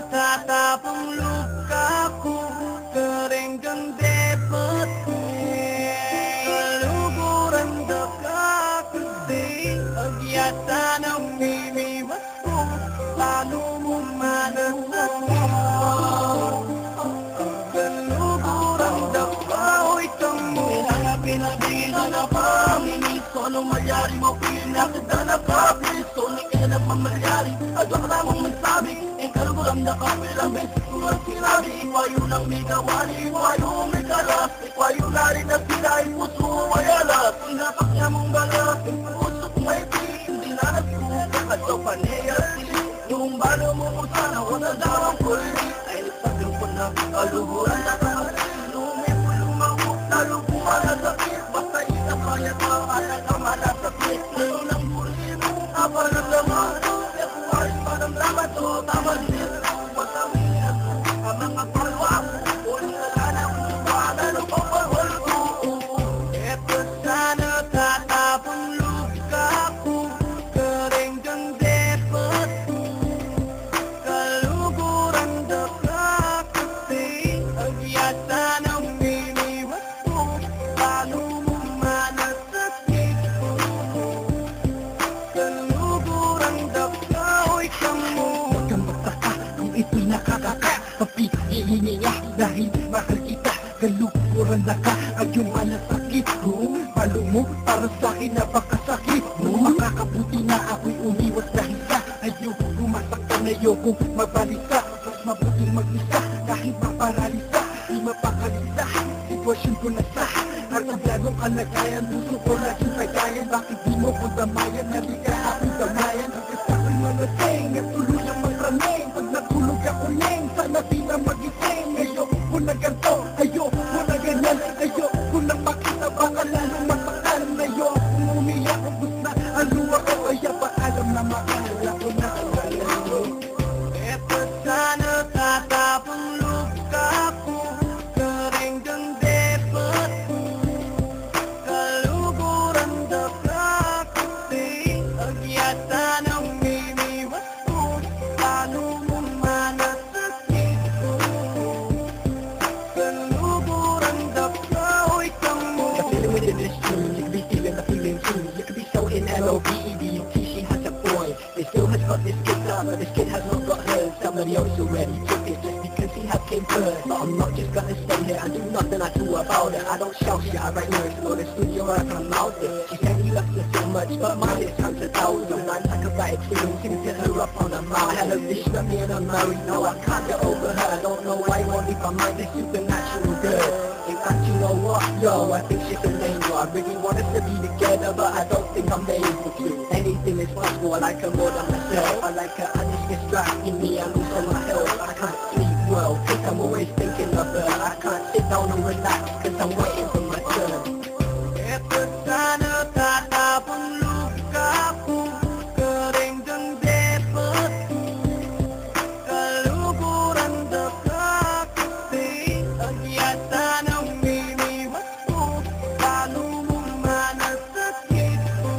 tatapang lukaku, kering kang depatku. Kaluguran dakakasing agyatan ang mimiwas ko, lalo mo manasakit. Kaluguran dakaoy kang mo, pinagbigan na paminis ko, anong mayari mo, pinakita na kapis. Sulit ka na mamayari, at wala mong magsabi. Ang kaluguran dakapilang beses ko ang sinabi. Ikwayo lang may gawani, ikwayo may kalas. Ikwayo na rin na sila, puso ay alas. Pinapak niya mong balas, ang puso kong may pin. Hindi na nagsuka, at so panayasi. Yung balo mo kung sana, wala darang kulli. Ay nagsagin ko na, kaluguran dakapilang. Lumemulumangkok na lubuhan na sakit. Basta isa kaya ka, anak ka malasakit. Ngayon ang huli mo, abang ang laman. Kaya kung ay parang laman to, tama din. Patamin ako, ang mga palwa ko. Huli na sana kung subanan ang papahol ko. Eto sana tatapang luka ko, kering kang depat ko. Kaluguran dakakasing agyatan ang mimiwas ko, lalo mo manasakit ko. Kaluguran dakaoy kang mo. Huwag kang magtaka kung ito'y nakakaka. Papigilin niya dahil mahal kita. Kaluguran na ka ay yung malasakit ko. Palo mo para sa'kin napakasakit mo. Makakabuti na ako'y umiwas dahil sa ayoko masaktan, ayoko mabalisa. Mas mabuting mag-isa kahit maparalisa. Di mapakalisa, sitwasyon ko na sa arabladong kalagayan. Puso ko laging tagayan. Bakit di mo ko damayan? Nalika aking damayan. Kasi ako'y malasing at tuluyang magraning. Pag natulog ako ning, sana di na magising. Ayoko ko na ganito, ayoko ko na ganyan. Ayoko ko na makita, baka lalong masaktan. Ayoko kung umiyak o gusto ang luwa ko. Kaya paalam na mahal ako na alayo. Eto sana tatapang luka ko, kering kang depat ko. Kaluguran dakakasing agyatan ang mimiwas ko, lalo mo manasakit ko. Kaluguran dakaoy kang mo. The feeling within this tune, you could be feeling the feeling too. You could be so in L-O-V-E-D, she has a boy. They still has got this kid up, but this kid has not got hers. Somebody else already took it just because he had came first. But I'm not just gonna stay here and do nothing at all about it. I don't shout shit, I write lyrics, go to the studio I come out it. She said he loves her so much, but mine is times 1,000. Lines I could write feelings, can hit her up on the mouth. Hello, this got me and I'm married, no I can't get over her. I don't know why, won't leave my mind is supernatural good. In fact, you know what, yo, I think she's an angel. I really want us to be together, but I don't think I'm able to. Anything is possible, I like her more than myself. I like her and it's distracting me, I lose all my health. I can't sleep well, cause I'm always thinking of her. I can't sit down and relax, cause I'm waiting for my turn. Eto sana tatapang luka ko, kering kang depat ko. Kaluguran dakakasing agyatan ang mimiwas ko, lalo mo manasakit ko.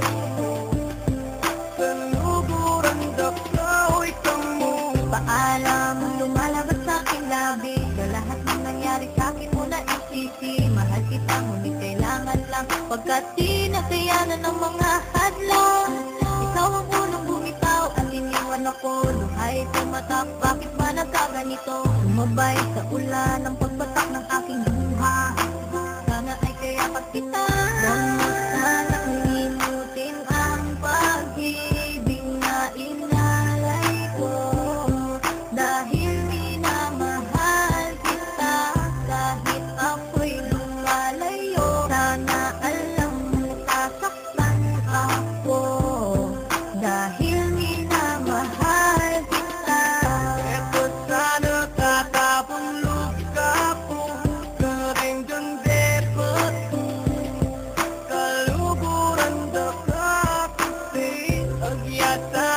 Kaluguran dakaoy kang mo. Paalam, lumalabas sa aking labi. Sa lahat ng nangyari sa akin mo na isisi. Mahal kita, ngunit kailangan lang. Pagkat di nakayanan ng mga hadlang. Ikaw ang unang bumitaw at iniwan ako. Luhay tumatak, bakit ba nagkaganito? Sumabay sa ulan ang pagbatak ng aking luha. Sana ay kaya pag kita. Huwag mo sanang limutin ang pag-ibig na inalay ko. Dahil minamahal kita kahit ako'y lumalayo. Sana alam mo sasaktan ako. Dahil minamahal kita. Eto sana tatapang luka ko, kering kang depat ko. Kaluguran dakakasing agyatan